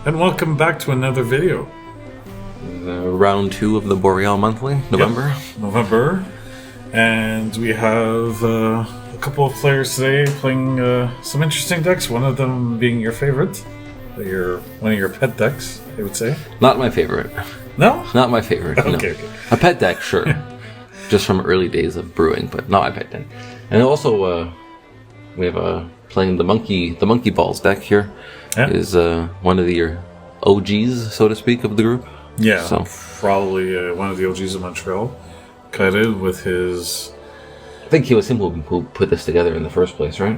And welcome back to another video. Round 2 of the Boreal Monthly, November. Yep, November. And we have a couple of players today playing some interesting decks, one of them being your favorite. One of your pet decks, I would say. Not my favorite. No? Not my favorite. Okay, no. okay. A pet deck, sure. Just from early days of brewing, but not my pet deck. And also, we have playing the Monkeyballs deck here. Yeah. Is one of the OGs, so to speak, of the group. Yeah, so. Probably one of the OGs of Montreal. Kyril with his... I think he was him who put this together in the first place, right?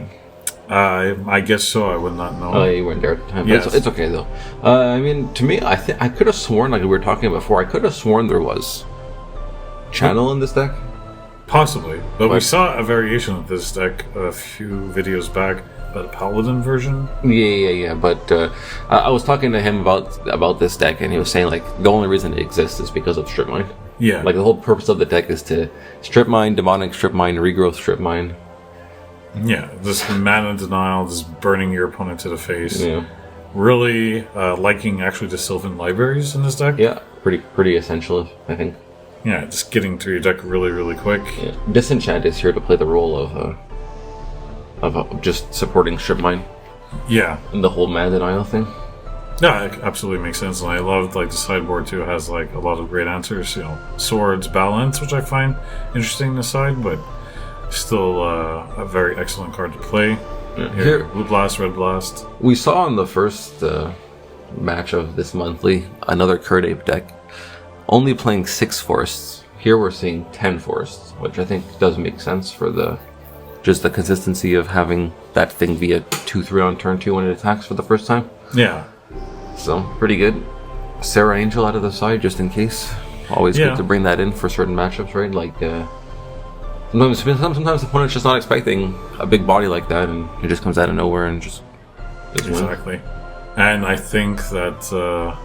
I guess so. I would not know. Oh, you weren't there at the time. Yes. It's okay though. I mean, to me, I could have sworn, like we were talking before, I could have sworn there was channel in this deck. Possibly, but we saw a variation of this deck a few videos back, but a Paladin version. Yeah. But I was talking to him about this deck, and he was saying like the only reason it exists is because of strip mine. Yeah. Like the whole purpose of the deck is to strip mine, demonic strip mine, regrowth strip mine. Yeah, this mana denial, just burning your opponent to the face. Yeah. Really liking actually the Sylvan libraries in this deck. Yeah, pretty essential, I think. Yeah, just getting through your deck really quick. Yeah. Disenchant is here to play the role of just supporting strip mine. Yeah. And the whole mana denial thing. Yeah, it absolutely makes sense. And I loved like the sideboard too has like a lot of great answers. You know, swords, balance, which I find interesting in the side, but still a very excellent card to play. Yeah. Here, blue blast, red blast. We saw in the first match of this monthly another Curd Ape deck only playing 6 forests. Here we're seeing 10 forests, which I think does make sense for the consistency of having that thing be a 2/3 on turn 2 when it attacks for the first time. Yeah. So pretty good. Sarah Angel out of the side just in case. Always good to bring that in for certain matchups, right? Like sometimes the opponent's just not expecting a big body like that, and it just comes out of nowhere and just exactly. And I think that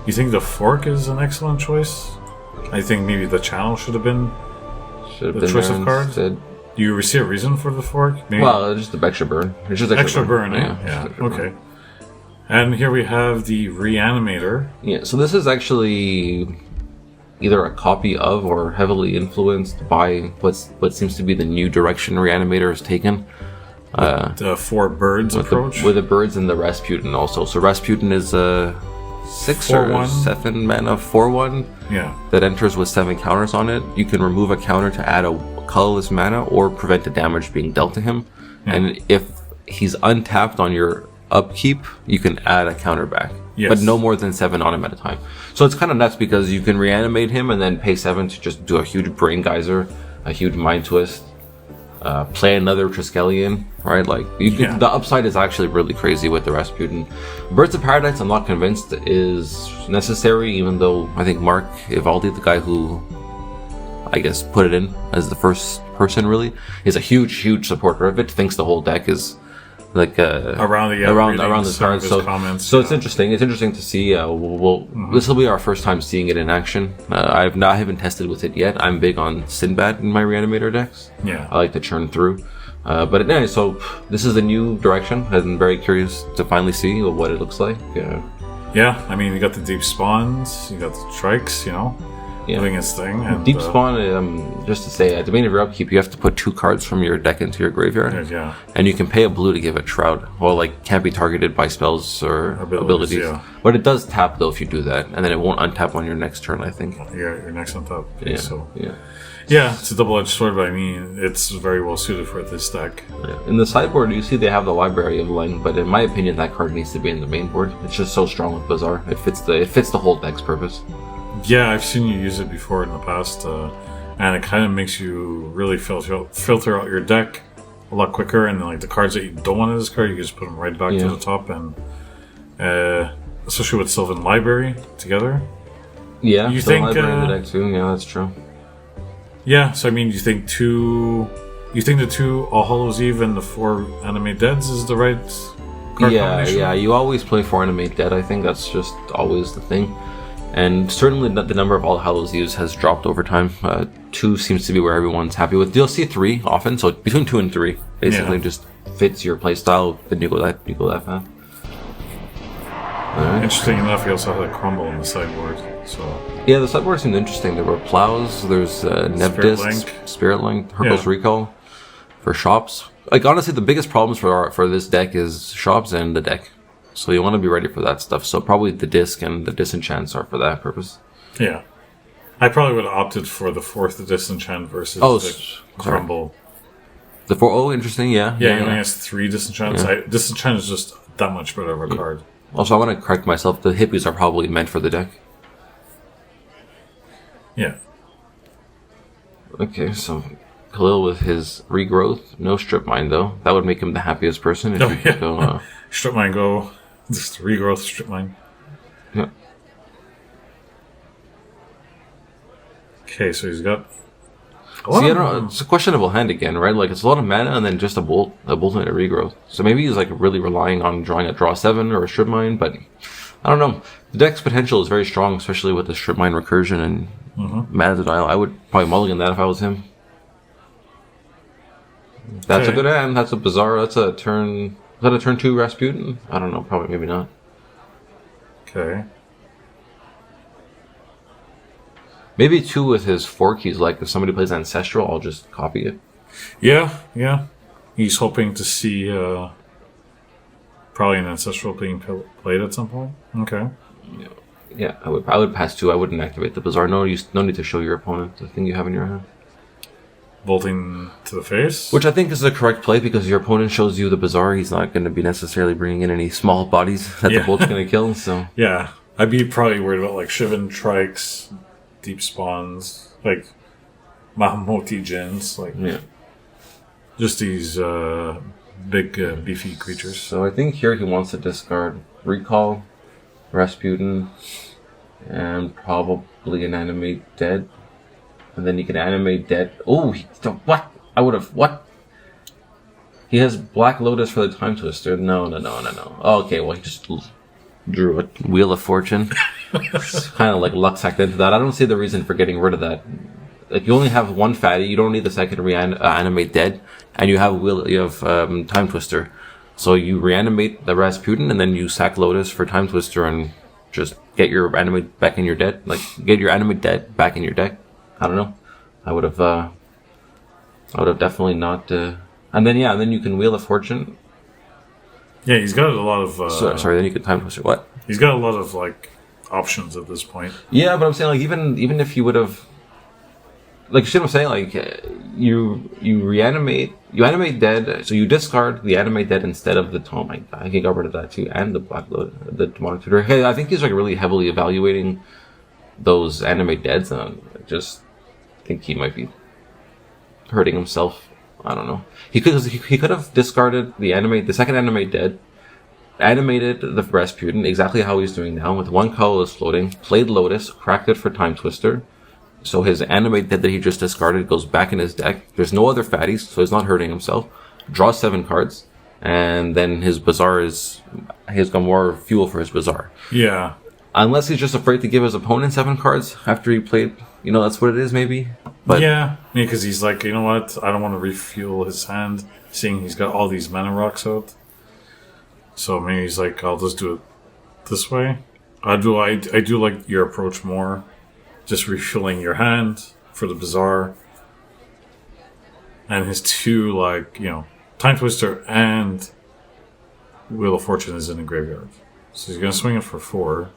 you think the fork is an excellent choice. I think maybe the channel should have been the choice of cards. Do you see a reason for the fork? Maybe? Well, just the extra burn. It's just extra burn. Yeah. Okay. And here we have the Reanimator. Yeah. So this is actually either a copy of or heavily influenced by what seems to be the new direction Reanimator has taken. The 4 birds approach? With the birds and the Rasputin also. So Rasputin is a 6 or 7 mana 4/1 that enters with 7 counters on it. You can remove a counter to add a colorless mana or prevent the damage being dealt to him. Yeah. And if he's untapped on your upkeep, you can add a counter back. Yes. But no more than 7 on him at a time. So it's kind of nuts because you can reanimate him and then pay 7 to just do a huge brain geyser, a huge mind twist, play another Triskelion, right? Like the upside is actually really crazy with the Rasputin. Birds of Paradise, I'm not convinced is necessary, even though I think Mark Ivaldi, the guy who I guess put it in as the first person, really is a huge supporter of it. Thinks the whole deck is like around the cards. So it's interesting. It's interesting to see. This will be our first time seeing it in action. I haven't tested with it yet. I'm big on Sinbad in my Reanimator decks. Yeah, I like to churn through. But anyway, so this is a new direction. I'm very curious to finally see what it looks like. Yeah, I mean, you got the deep spawns, you got the strikes, doing its thing. And, deep spawn, just to say, at the beginning of your upkeep, you have to put 2 cards from your deck into your graveyard. Yeah. And you can pay a blue to give it Shroud. Well, like, can't be targeted by spells or abilities. Yeah. But it does tap, though, if you do that. And then it won't untap on your next turn, I think. Yeah, your next untap. Yeah. Yeah, it's a double-edged sword, but I mean, it's very well suited for this deck. Yeah. In the sideboard, you see they have the Library of Leng, but in my opinion, that card needs to be in the main board. It's just so strong with Bazaar. It fits the whole deck's purpose. Yeah, I've seen you use it before in the past, and it kind of makes you really filter out your deck a lot quicker, and then like the cards that you don't want in this card, you can just put them right back to the top, and especially with Sylvan Library together. Yeah, you think Library in the deck too? Yeah, that's true. Yeah, so I mean, you think the 2 All Hallows Eve and the 4 Animate Deads is the right card combination? Yeah, you always play 4 Animate Dead. I think that's just always the thing. And certainly the number of All Hallows Eves has dropped over time. 2 seems to be where everyone's happy with. You'll see 3 often, so between 2 and 3 basically just fits your playstyle, the Nico that path. Right. Interesting enough, he also had a crumble in the sideboard. So yeah, the sideboard seemed interesting. There were plows. There's Nev Discs, Spirit Link, Hercules Recall for shops. Like honestly, the biggest problems for this deck is shops and the deck. So you want to be ready for that stuff. So probably the disc and the disenchants are for that purpose. Yeah, I probably would have opted for the 4th disenchant versus the crumble. The 4 interesting, yeah. Yeah, he only has 3 disenchants. Disenchant is just that much better of a card. Also, I want to correct myself. The hippies are probably meant for the deck. Yeah. Okay, so Kyril with his regrowth, no strip mine though. That would make him the happiest person if he could go. Strip mine, go. Just regrowth, strip mine. Yeah. Okay, so he's got. See, I don't know. It's a questionable hand again, right? Like it's a lot of mana and then just a bolt and a regrowth. So maybe he's like really relying on drawing a draw 7 or a strip mine, but I don't know. The deck's potential is very strong, especially with the strip mine recursion and mana denial. I would probably mulligan that if I was him. That's a good hand. That's a bizarre. That's a turn. Is that a turn 2 Rasputin? I don't know. Probably, maybe not. Okay. Maybe 2 with his 4 keys. Like if somebody plays Ancestral, I'll just copy it. Yeah. He's hoping to see probably an Ancestral being played at some point. Okay. Yeah. I would pass 2. I wouldn't activate the Bazaar. No need to show your opponent the thing you have in your hand. Bolting to the face? Which I think is the correct play because your opponent shows you the Bazaar. He's not going to be necessarily bringing in any small bodies that the bolt's going to kill. So yeah. I'd be probably worried about like Shivan Trikes, Deep Spawns, like Mahamoti Djinns, like just these big beefy creatures. So I think here he wants to discard Recall, Rasputin, and probably an Animate Dead. And then he can Animate Dead. Oh, what? I would have... What? He has Black Lotus for the Time Twister. No. Oh, okay, well, he just drew a Wheel of Fortune. It's kind of like luck sacked into that. I don't see the reason for getting rid of that. Like, you only have 1 fatty. You don't need the second Animate Dead. And you have Time Twister. So you reanimate the Rasputin, and then you sack Lotus for Time Twister and just get your Animate back in your deck. Like, get your Animate Dead back in your deck. I don't know. I would have definitely not. And then you can Wheel of Fortune. Yeah, he's got a lot of. Sorry, then you can Time Twister. What? He's got a lot of like options at this point. Yeah, but I'm saying like even if you would have, like, you see what I'm saying? Like you animate Dead, so you discard the Animate Dead instead of the Tome. I think I got rid of that too, and the Black Lotus, the Demonic Tutor. Hey, I think he's like really heavily evaluating those Animate Deads, and just think he might be hurting himself. I don't know. He could have discarded the second Animate Dead, animated the Rasputin exactly how he's doing now with 1 colorless floating, played Lotus, cracked it for Time Twister. So his Animate Dead that he just discarded goes back in his deck. There's no other fatties, so he's not hurting himself. Draws 7 cards, and then his Bazaar he's got more fuel for his Bazaar. Yeah. Unless he's just afraid to give his opponent 7 cards after he played. That's what it is, maybe. But yeah, because he's like, you know what? I don't want to refuel his hand, seeing he's got all these mana rocks out. So maybe he's like, I'll just do it this way. I do like your approach more. Just refueling your hand for the Bazaar. And his 2, Time Twister and Wheel of Fortune is in the graveyard. So he's going to swing it for 4.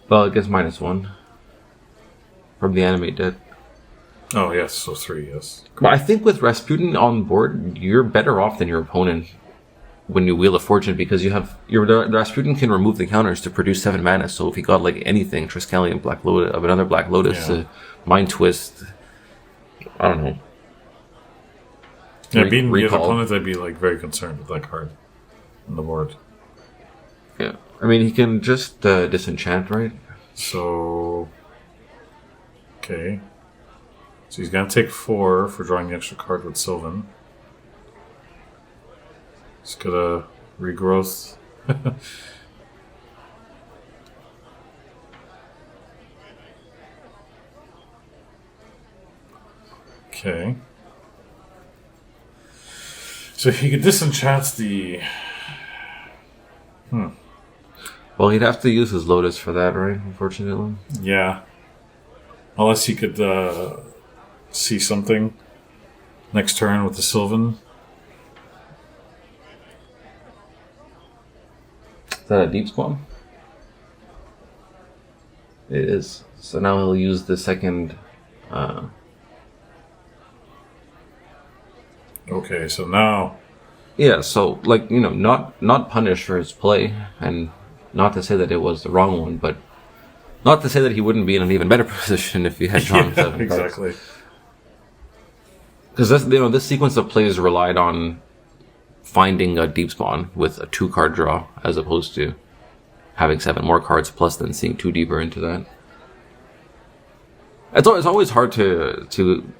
Well, it gets -1 from the Animate Dead. Oh, yes, so 3, yes. But I think with Rasputin on board, you're better off than your opponent when you Wheel of Fortune, because you have the Rasputin can remove the counters to produce 7 mana. So if he got like anything, Triskelion, Black Lotus, of another Black Lotus, Mind Twist, I don't know. Yeah, being the opponent, I'd be like very concerned with that card on the board. Yeah, I mean he can just disenchant, right? So, okay. So he's gonna take 4 for drawing the extra card with Sylvan. He's got a regrowth. Okay. So he could disenchant the... Well, he'd have to use his Lotus for that, right? Unfortunately. Yeah. Unless he could see something next turn with the Sylvan. Is that a deep spawn? It is. So now he'll use the second... Okay, so now... Yeah, so, like, you know, not punish for his play, and not to say that it was the wrong one, but not to say that he wouldn't be in an even better position if he had drawn 7 exactly. Because this sequence of plays relied on finding a deep spawn with a 2-card draw, as opposed to having 7 more cards plus then seeing 2 deeper into that. It's always hard to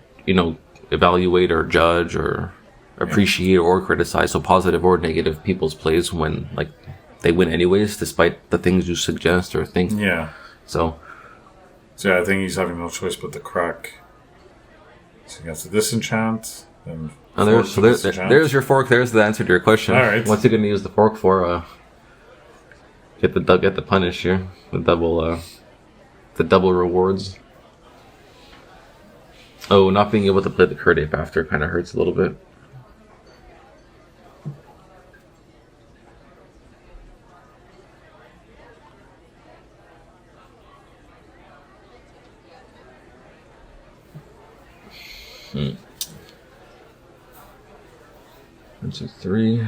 evaluate or judge or appreciate or criticize, so positive or negative, people's plays when like they win anyways, despite the things you suggest or think. Yeah. So yeah, I think he's having no choice but to crack. So he has to disenchant. And there's your fork. There's the answer to your question. All right. What's he going to use the fork for? Get the punish here. The double rewards. Oh, not being able to play the Curd Ape after kind of hurts a little bit. Answer 3.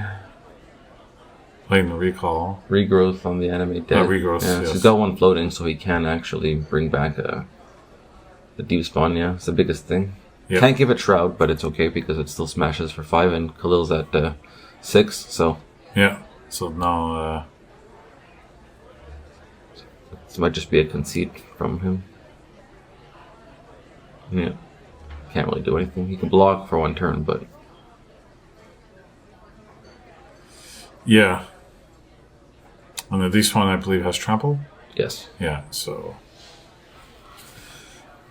Playing the recall. Regrowth on the animate deck. Regrowth, yeah, yes. So he's got 1 floating, so he can actually bring back the deep spawn, yeah. It's the biggest thing. Yep. Can't give it Shroud, but it's okay because it still smashes for 5, and Khalil's at 6, so... Yeah, so now... This might just be a conceit from him. Yeah. Can't really do anything. He can block for 1 turn, but... Yeah. And the D-Spawn, I believe, has trample? Yes. Yeah, so...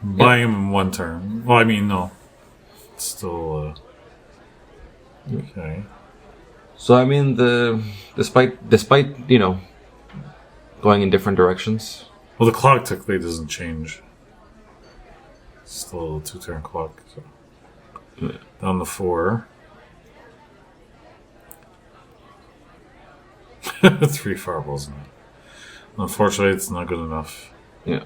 Buy him in 1 turn. Well, I mean, no. It's still... Okay. So, I mean, despite going in different directions... Well, the clock technically doesn't change. It's still a 2-turn clock, so... Yeah. Down to 4. 3 fireballs now. Unfortunately, it's not good enough. Yeah.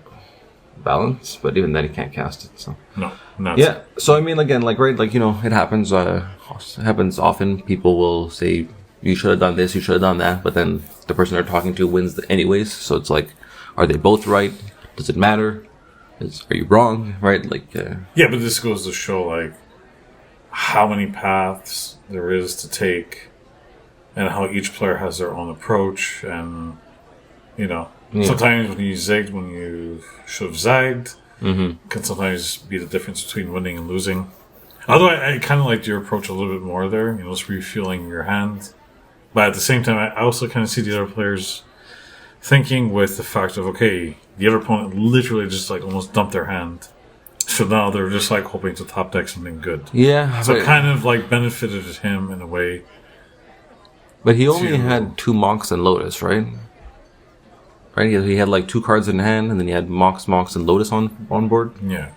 Balance, but even then he can't cast it, so... No. Yeah, so I mean, again, like, right, like, it happens, often. People will say, you should have done this, you should have done that, but then the person they're talking to wins anyways, so it's like, are they both right? Does it matter? Are you wrong? Right? Like... Yeah, but this goes to show, like, how many paths there is to take, and how each player has their own approach, and, sometimes when you zigged when you should have zagged, can sometimes be the difference between winning and losing. Although I kind of liked your approach a little bit more there, just refueling your hand. But at the same time, I also kind of see the other players thinking with the fact of, okay, the other opponent literally just like almost dumped their hand. So now they're just like hoping to top deck something good. Yeah. So it kind of like benefited him in a way. But he only had 2 Mox and Lotus, right? Right? He had like 2 cards in hand, and then he had Mox, and Lotus on board. Yeah.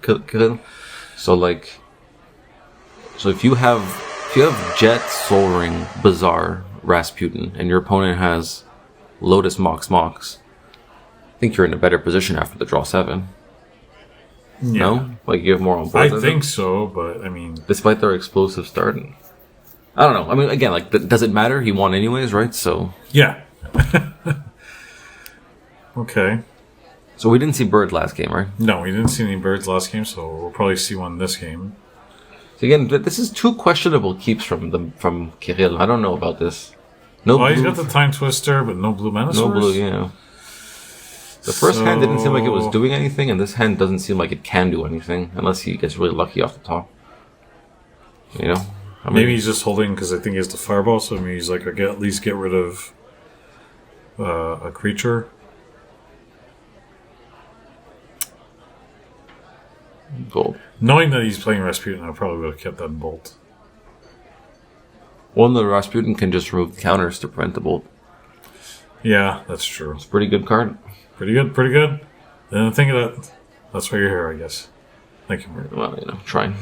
So like, if you have Jet, Soul Ring, Bazaar, Rasputin, and your opponent has Lotus, Mox, I think you're in a better position after the draw 7. Yeah. No? Like, you have more on board. I think so, but I mean... Despite their explosive start. I don't know. I mean, again, like, does it matter? He won anyways, right? So... Yeah. Okay. So we didn't see birds last game, right? No, we didn't see any birds last game, so we'll probably see one this game. So again, this is 2 questionable keeps from Kyril. I don't know about this. No blue. He's got the Time Twister, but no blue Manosaurs. No blue, yeah. The first hand didn't seem like it was doing anything, and this hand doesn't seem like it can do anything, unless he gets really lucky off the top. Maybe he's just holding because I think he has the Fireball, so maybe he's like, at least get rid of a creature. Gold. Knowing that he's playing Rasputin, I probably would have kept that in Bolt. Well, the Rasputin can just remove the counters to prevent the Bolt. Yeah, that's true. It's a pretty good card. Pretty good. Didn't think of that. That's why you're here, I guess. Thank you, Mark. Well, trying.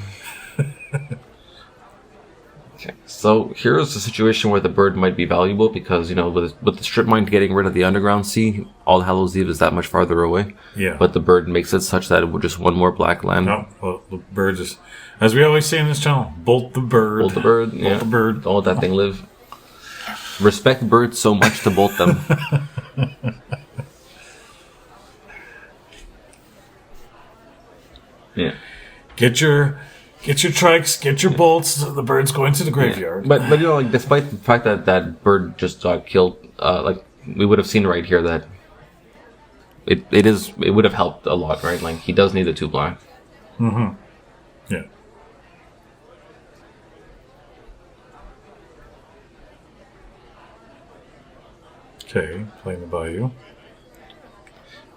Okay, so here's a situation where the bird might be valuable because, with the strip mine getting rid of the underground sea, All Hallows Eve is that much farther away. Yeah. But the bird makes it such that it would just one more black land. No, well, the bird is, as we always say in this channel, bolt the bird. Bolt the bird, Bolt the bird. Don't let that thing live. Respect birds so much to bolt them. Yeah. Get your trikes, get your bolts. The bird's going to the graveyard. Yeah. But despite the fact that that bird just got killed, we would have seen right here that it would have helped a lot, right? Like, he does need the 2 black. Mm-hmm. Yeah. Okay, playing the Bayou.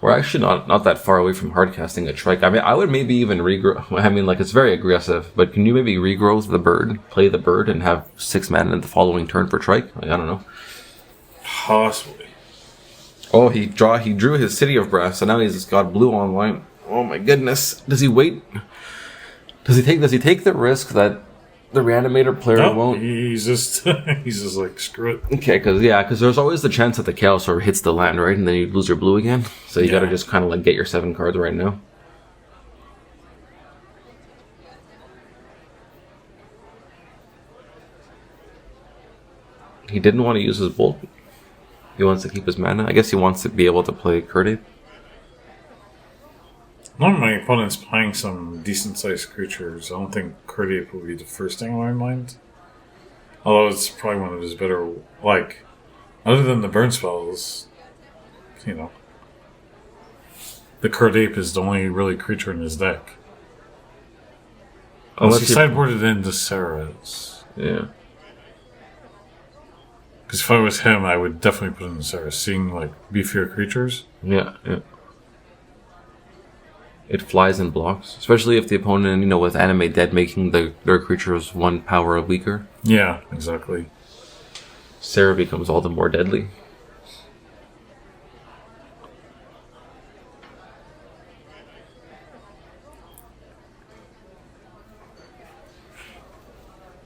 We're actually not that far away from hardcasting a trike. I mean, I would maybe even regrow. I mean, it's very aggressive, but can you maybe regrow the bird, play the bird, and have 6 mana in the following turn for trike? I don't know. Possibly. Oh, he drew his City of Brass, so now he's got blue online. Oh my goodness! Does he wait? Does he take the risk that the Reanimator player won't? He's just like, screw it. Okay, because there's always the chance that the Chaos Orb hits the land, right? And then you lose your blue again. So you gotta just kind of get your 7 cards right now. He didn't want to use his bolt. He wants to keep his mana. I guess he wants to be able to play Kyril. None of my opponents playing some decent-sized creatures. I don't think Kyril will be the first thing on my mind. Although it's probably one of his better, other than the burn spells, the Kyril is the only really creature in his deck. Unless he sideboarded into Sarah's. Yeah. Because if I was him, I would definitely put in Sarah, seeing beefier creatures. Yeah. It flies and blocks, especially if the opponent, with Animate Dead making their creatures 1 power weaker. Yeah, exactly. Sarah becomes all the more deadly.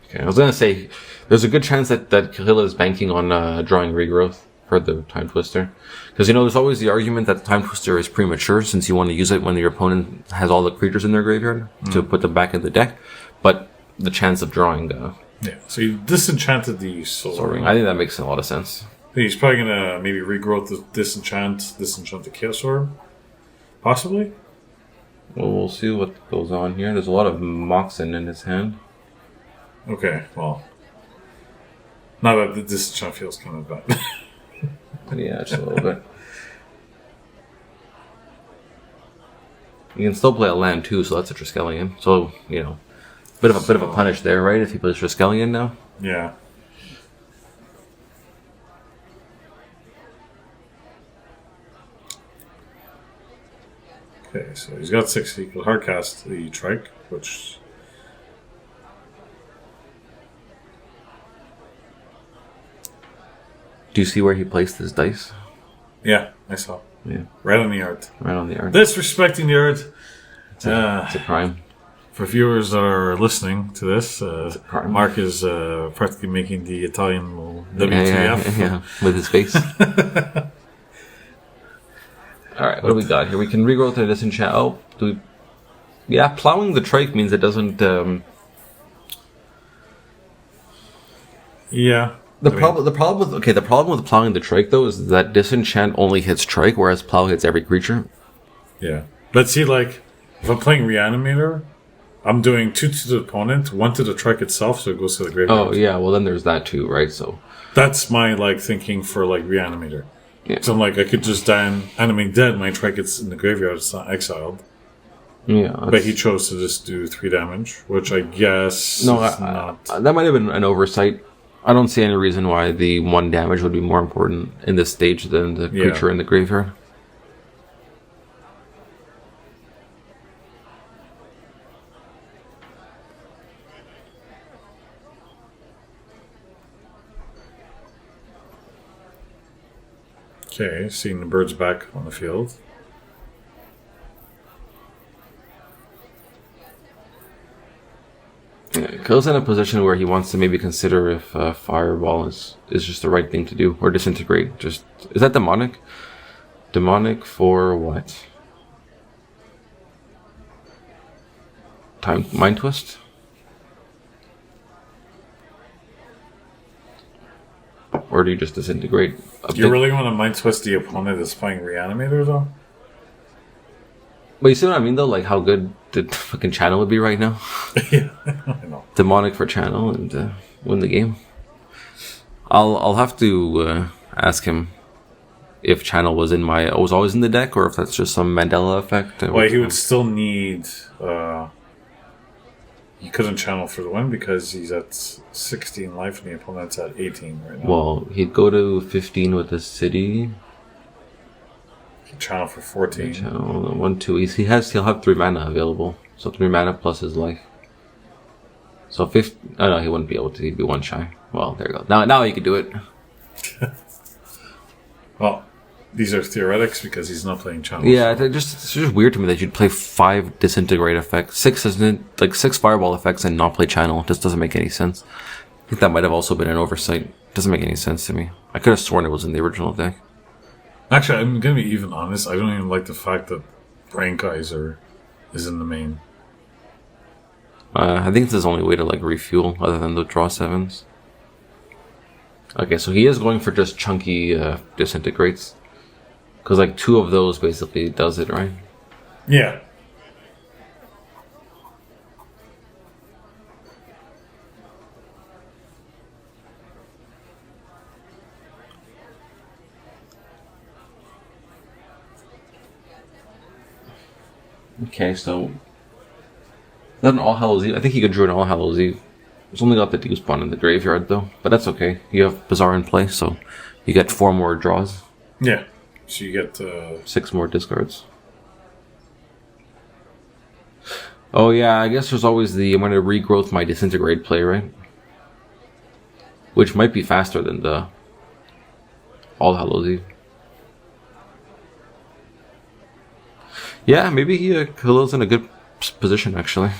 Okay, I was gonna say, there's a good chance that Kyril is banking on drawing regrowth for the Time Twister. Because, there's always the argument that the Time Twister is premature since you want to use it when your opponent has all the creatures in their graveyard to put them back in the deck. But the chance of drawing... so you disenchanted the Soul Ring. I think that makes a lot of sense. He's probably going to maybe regrow the disenchant the Chaos Orb. Possibly? Well, we'll see what goes on here. There's a lot of Moxen in his hand. Okay, well... Now that the disenchant feels kind of bad. Yeah, just a little bit. You can still play a land too, so that's a Triskelion. So, bit of a punish there, right? If he plays Triskelion now. Yeah. Okay, so he's got 6. He could hardcast the Trike, which... Do you see where he placed his dice? Yeah, I saw. Yeah. Right on the art. Right on the art. Disrespecting the art. It's a crime. For viewers that are listening to this, Mark is practically making the Italian WTF. Yeah, with his face. Alright, what do we got here? We can regrow the disenchant. Oh, plowing the Trike means it doesn't... Yeah. The problem with plowing the Trike though is that disenchant only hits Trike, whereas plow hits every creature. Yeah, but see, if I'm playing Reanimator, I'm doing 2 to the opponent, 1 to the Trike itself, so it goes to the graveyard. Oh yeah, well then there's that too, right? So that's my thinking for Reanimator. Yeah. So I'm I could just animate dead. My Trike gets in the graveyard; it's not exiled. Yeah, but he chose to just do 3 damage, which I guess not. That might have been an oversight. I don't see any reason why the 1 damage would be more important in this stage than the creature in the graveyard. Okay, seeing the birds back on the field. Yeah, Kyril's in a position where he wants to maybe consider if Fireball is just the right thing to do, or Disintegrate. Just is that demonic? Demonic for what? Mind Twist? Or do you just Disintegrate? Do you really want to Mind Twist the opponent that's playing Reanimator, though? But you see what I mean, though? Like, how good the fucking channel would be right now? Yeah, I know. Demonic for channel and win the game. I'll have to ask him if channel was always in the deck, or if that's just some Mandela effect. Well, he would still need... he couldn't channel for the win because he's at 16 life and the opponent's at 18 right now. Well, he'd go to 15 with the city. He'd channel for 14. Channel 1, 2. He'll have 3 mana available. So 3 mana plus his life. So 15. Oh no, he wouldn't be able to. He'd be 1 shy. Well, there you go. Now he could do it. Well, these are theoretics because he's not playing channel. Yeah, it's just weird to me that you'd play 5 Disintegrate effects, 6 Fireball effects, and not play channel. It just doesn't make any sense. I think that might have also been an oversight. Doesn't make any sense to me. I could have sworn it was in the original deck. Actually, I'm gonna be even honest. I don't even like the fact that Brain Geyser is in the main. I think it's his only way to like refuel, other than the draw 7s. Okay, so he is going for just chunky Disintegrates. Because like 2 of those basically does it, right? Yeah. Okay, so then All Hallows Eve. I think he could draw an All Hallows Eve. It's only got the Dew Spawn in the graveyard though, but that's okay. You have Bazaar in play, so you get 4 more draws. Yeah. So you get 6 more discards. Oh yeah, I guess there's always I'm going to regrowth my Disintegrate play, right? Which might be faster than the All Hallows Eve. Yeah, maybe Kyril's in a good position actually.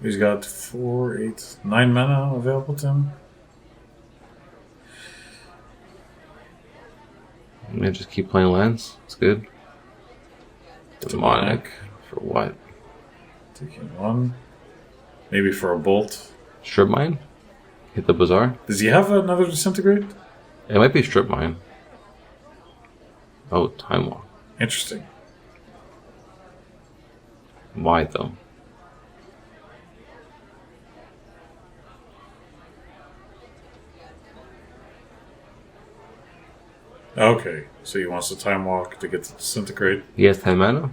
He's got 4, 8, 9 mana available to him. Yeah, just keep playing lands. It's good. Demonic. For what? Taking 1. Maybe for a bolt. Strip Mine? Hit the Bazaar? Does he have another Disintegrate? It might be Strip Mine. Oh, Time Walk. Interesting. Why though? Okay, so he wants to Time Walk to get to Disintegrate. He has 10 mana?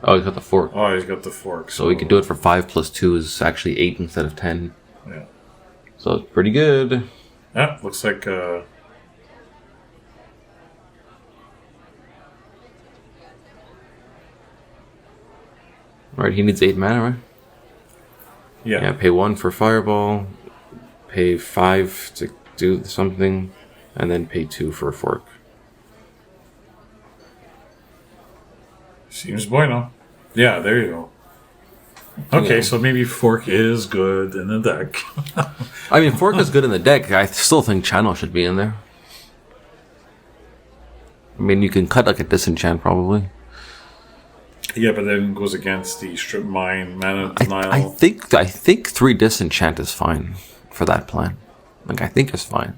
Oh, he's got the fork. Oh, he's got the fork. So he could do it for 5 plus 2 is actually 8 instead of 10. Yeah. So it's pretty good. Yeah, looks like... Right, he needs 8 mana, right? Yeah. Yeah, pay 1 for Fireball, pay 5 to do something, and then pay 2 for a fork. Seems bueno. Yeah, there you go. Okay, so maybe fork is good in the deck. I mean, fork is good in the deck. I still think channel should be in there. I mean, you can cut like a disenchant probably. Yeah, but then it goes against the Strip Mine, Mana Denial. I think 3 disenchant is fine for that plan. Like, I think it's fine.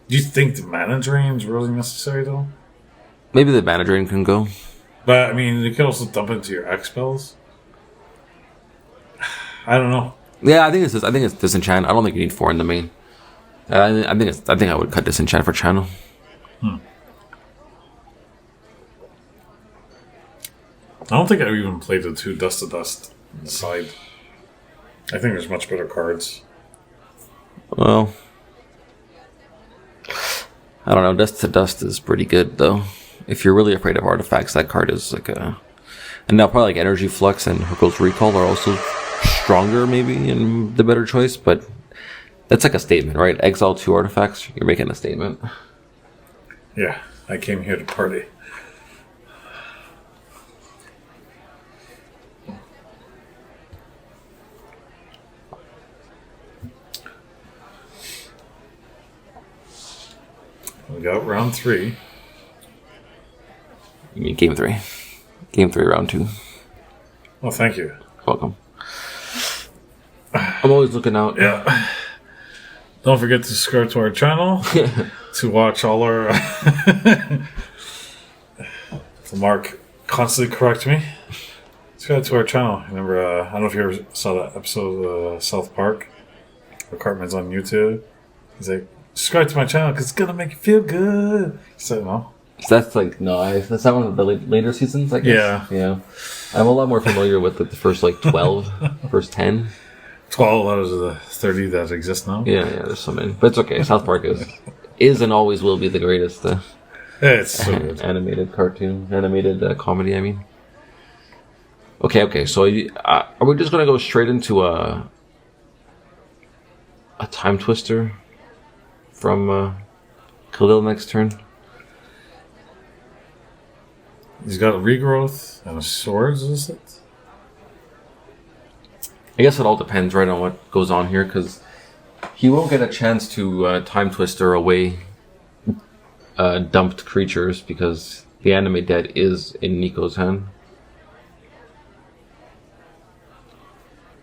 Do you think the Mana Drain is really necessary, though? Maybe the Mana Drain can go. But, I mean, you could also dump into your X spells. I don't know. Yeah, I think it's disenchant. I don't think you need 4 in the main. I think I would cut disenchant for channel. I don't think I even played the 2 Dust to Dust on the side. I think there's much better cards. Well, I don't know. Dust to Dust is pretty good, though. If you're really afraid of artifacts, that card is like a... And now probably like Energy Flux and Hurkyl's Recall are also stronger, maybe, and the better choice, but That's like a statement, right? Exile 2 artifacts. You're making a statement. Yeah, I came here to party. We got round 3. You mean game 3? Game 3, round 2. Well, thank you. Welcome. I'm always looking out. Yeah. Don't forget to subscribe to our channel to watch all our. Mark constantly correct me. Subscribe to our channel. Remember, I don't know if you ever saw that episode of South Park. Where Cartman's on YouTube. He's like, subscribe to my channel because it's gonna make you feel good. He said, no. That's like, no, that's not one of the later seasons, I guess. Yeah. I'm a lot more familiar with the first, 12, first 10. 12 out of the 30 that exist now. Yeah, there's so many. But it's okay. South Park is and always will be the greatest it's so good. animated comedy, I mean. Okay, so are we just going to go straight into a time twister from Kyril next turn? He's got a regrowth and a swords, is it? I guess it all depends, right, on what goes on here, because he won't get a chance to time twister away dumped creatures, because the Animate Dead is in Nico's hand.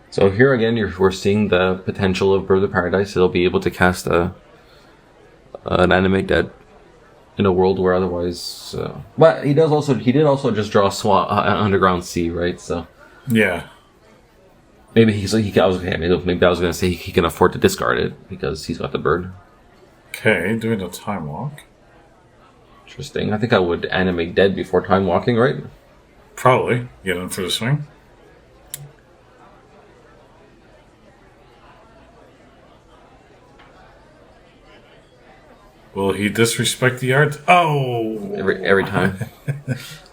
So here again, we're seeing the potential of Bird of Paradise. It'll be able to cast an Animate Dead in a world where otherwise, but he did also just draw Underground Sea, right? So yeah, maybe maybe I was gonna say he can afford to discard it because he's got the bird. Okay, doing a time walk. Interesting. I think I would Animate Dead before time walking, right? Probably get in for the swing. Will he disrespect the art? Oh! Every time.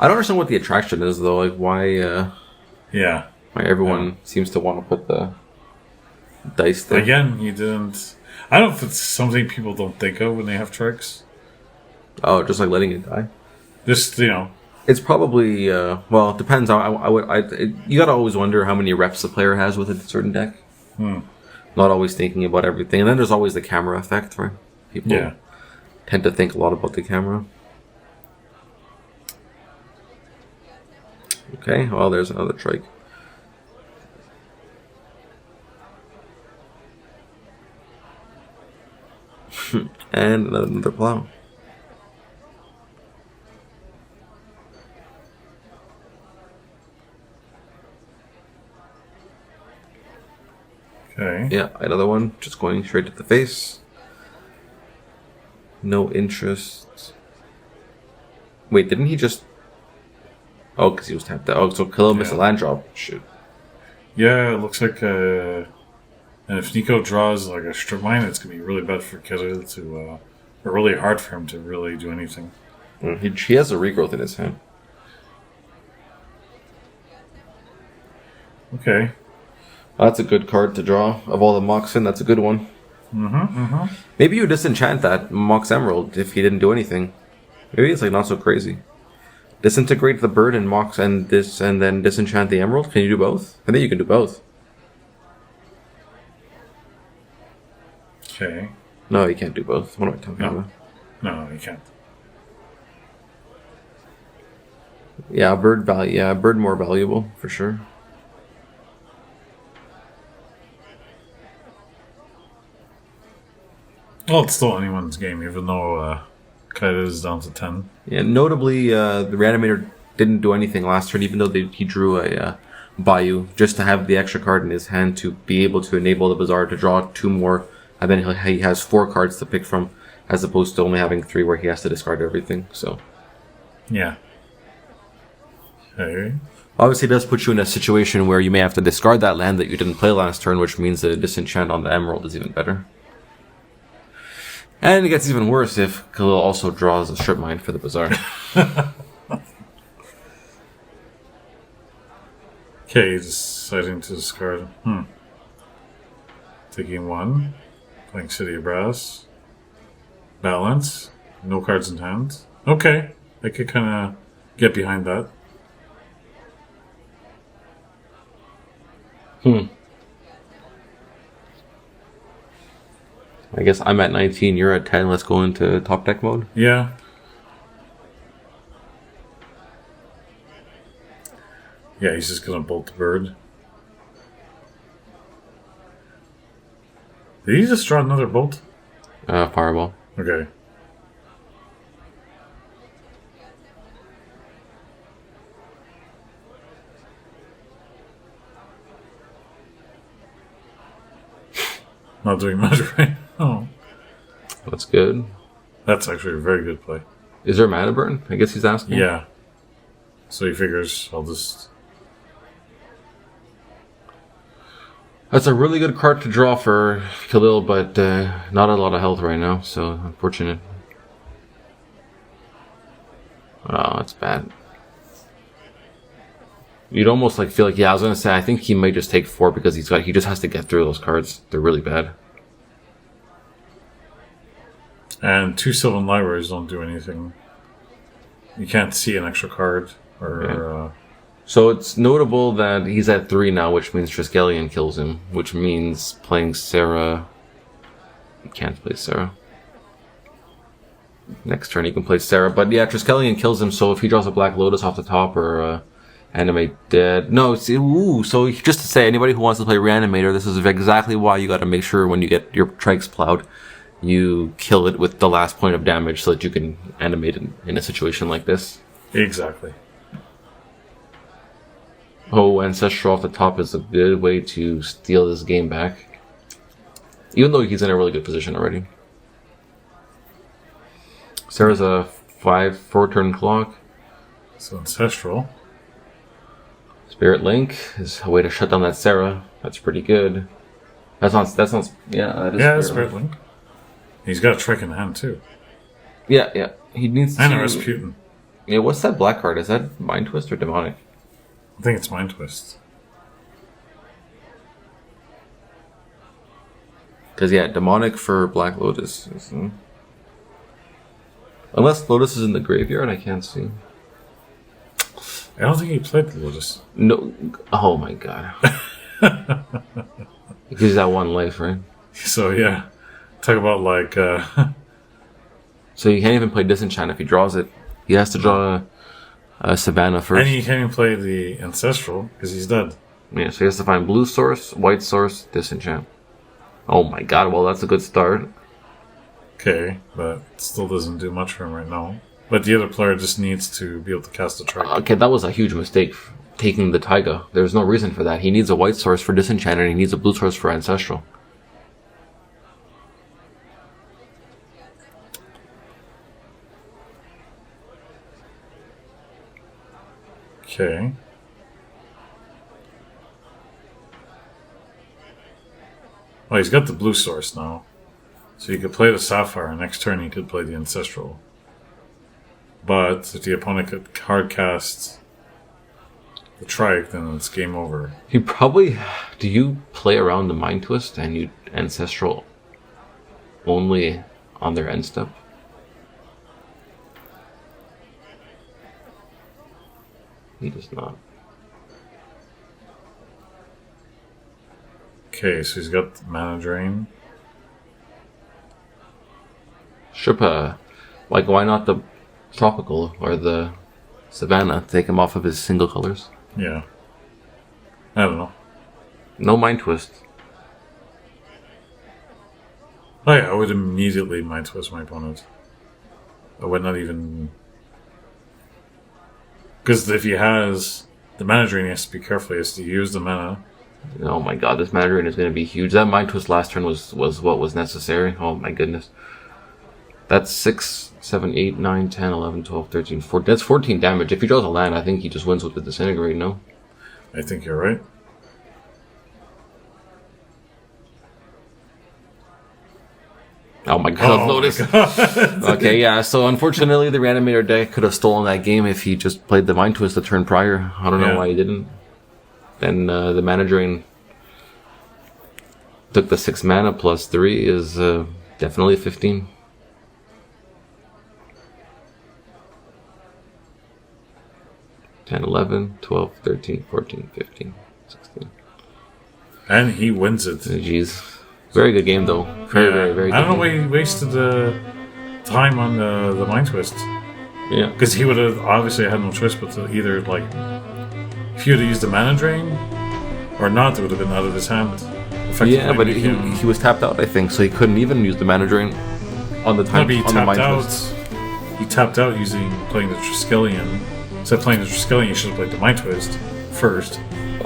I don't understand what the attraction is, though. Like, why... yeah. Why everyone seems to want to put the dice there. Again, he didn't... I don't know if it's something people don't think of when they have tricks. Oh, just like letting it die? Just, It's probably... well, it depends. You gotta always wonder how many reps the player has with a certain deck. Not always thinking about everything. And then there's always the camera effect, right? People tend to think a lot about the camera. Okay, well, there's another trike. And another plow. Okay. Yeah, another one, just going straight to the face. No interest. Wait, didn't he just... Oh, because he was tapped out. Oh, so Kyril missed a land drop. Shit. Yeah, it looks like... and if Nico draws like a strip mine, it's going to be really bad for Kyril to... or really hard for him to really do anything. He has a regrowth in his hand. Okay. That's a good card to draw. Of all the Moxen, that's a good one. Maybe you disenchant that Mox Emerald if he didn't do anything. Maybe it's like not so crazy. Disintegrate the bird and Mox and then disenchant the Emerald. Can you do both? I think you can do both. Okay. No, you can't do both. What am I talking about? No, you can't. Yeah, bird value. Yeah, bird more valuable for sure. Well, it's still anyone's game, even though Kaida is down to 10. Yeah, notably, the Reanimator didn't do anything last turn, even though he drew a Bayou, just to have the extra card in his hand to be able to enable the Bazaar to draw 2 more, and then he has 4 cards to pick from, as opposed to only having 3 where he has to discard everything, so... Yeah. Okay. Obviously, it does put you in a situation where you may have to discard that land that you didn't play last turn, which means the disenchant on the Emerald is even better. And it gets even worse if Kyril also draws a strip mine for the Bazaar. Okay, deciding to discard. Taking 1. Playing City of Brass. Balance. No cards in hand. Okay. I could kind of get behind that. I guess I'm at 19, you're at 10. Let's go into top deck mode. Yeah. Yeah, he's just going to bolt the bird. Did he just draw another bolt? Fireball. Okay. Not doing much right now. That's good. That's actually a very good play. Is there mana burn? I guess he's asking. Yeah. So he figures I'll just... That's a really good card to draw for Kyril, but not a lot of health right now, so unfortunate. Oh, that's bad. You'd almost like feel like, yeah, I was gonna say I think he might just take 4 because he just has to get through those cards. They're really bad. And 2 Sylvan Libraries don't do anything. You can't see an extra card or. So it's notable that he's at 3 now, which means Triskelion kills him, which means playing Sarah. You can't play Sarah. Next turn he can play Sarah, but yeah, Triskelion kills him. So if he draws a Black Lotus off the top or Animate Dead, no, see, so just to say, anybody who wants to play Reanimator, this is exactly why you got to make sure when you get your Trikes plowed, you kill it with the last point of damage so that you can animate it in a situation like this. Exactly. Oh, Ancestral off the top is a good way to steal this game back. Even though he's in a really good position already. Sarah's a 4 turn clock. So Ancestral. Spirit Link is a way to shut down that Sarah. That's pretty good. That's not yeah, that is yeah, Spirit Link. He's got a trick in hand too. Yeah. He needs and a Rasputin. Yeah, what's that black card? Is that Mind Twist or Demonic? I think it's Mind Twist. Because, yeah, Demonic for Black Lotus. Unless Lotus is in the graveyard, I can't see. I don't think he played the Lotus. No. Oh, my God. He gives that 1 life, right? So, yeah. Talk about, like... So you can't even play Disenchant if he draws it. He has to draw Savannah first. And he can't even play the Ancestral, because he's dead. Yeah, so he has to find blue source, white source, Disenchant. Oh my god, well that's a good start. Okay, but it still doesn't do much for him right now. But the other player just needs to be able to cast a Trike. Okay, that was a huge mistake, taking the Taiga. There's no reason for that. He needs a white source for Disenchant, and he needs a blue source for Ancestral. Okay. Well, he's got the blue source now. So he could play the Sapphire, and next turn he could play the Ancestral. But if the opponent could hard cast the Trike, then it's game over. You probably... Do you play around the Mind Twist and you Ancestral only on their end step? He does not. Okay, so he's got Mana Drain. Shupa. Like, why not the Tropical or the Savannah? Take him off of his single colors. Yeah. I don't know. No Mind Twist. Oh yeah, I would immediately Mind Twist my opponent. I would not even... Because if he has the Mana Drain, he has to be careful. He has to use the mana. Oh my god, this Mana Drain is going to be huge. That Mind Twist last turn was what was necessary. Oh my goodness. That's 6, 7, 8, 9, 10, 11, 12, 13, 14. That's 14 damage. If he draws a land, I think he just wins with the Disintegrate, no? I think you're right. Oh my god, Lotus. Okay, yeah, so unfortunately the Reanimator deck could have stolen that game if he just played the Mind Twist the turn prior. I don't know why he didn't. Then the Mana Drain took the 6 mana plus 3 is definitely 15. $10, $11, $12, $13, $14, $15, $16. And he wins it. Jeez. Very good game, though. Very good. I don't know why he wasted the time on the Mind Twist. Yeah. Because he would have obviously had no choice but to either, like, if he would have used the mana drain or not, it would have been out of his hand. Yeah, but he was tapped out, I think, so he couldn't even use the mana drain on the time. No, he tapped out playing the Triskelion. Instead of playing the Triskelion, you should have played the Mind Twist first.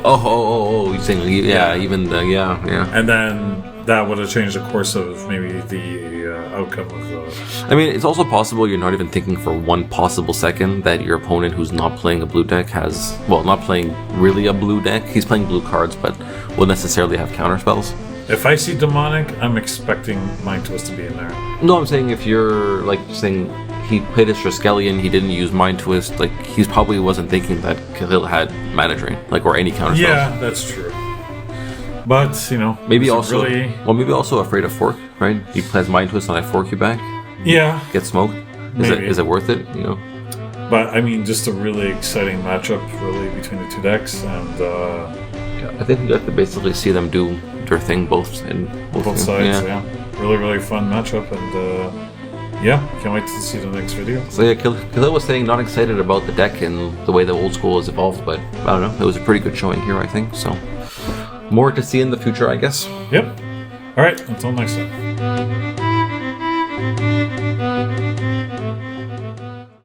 Oh, you're saying, yeah. And then that would have changed the course of maybe the outcome of the... I mean, it's also possible you're not even thinking for one possible second that your opponent who's not playing a blue deck has... Well, not playing really a blue deck. He's playing blue cards, but will necessarily have counterspells. If I see Demonic, I'm expecting Mind Twist to be in there. No, I'm saying if you're, like, saying... He played his Triskelion, he didn't use Mind Twist, like, he probably wasn't thinking that Kyril had Mana Drain, like, or any counterspells. Yeah, that's true. But, maybe also maybe also afraid of fork, right? He plays Mind Twist and I fork you back. Yeah. Get smoked. Is it worth it, But, I mean, just a really exciting matchup, really, between the two decks, and... I think you have to basically see them do their thing both sides, yeah. Really, really fun matchup, and... yeah, can't wait to see the next video. So yeah, Kyril was saying not excited about the deck and the way the old school has evolved, but I don't know, it was a pretty good showing here, I think, so more to see in the future, I guess. Yep. Alright, until next time.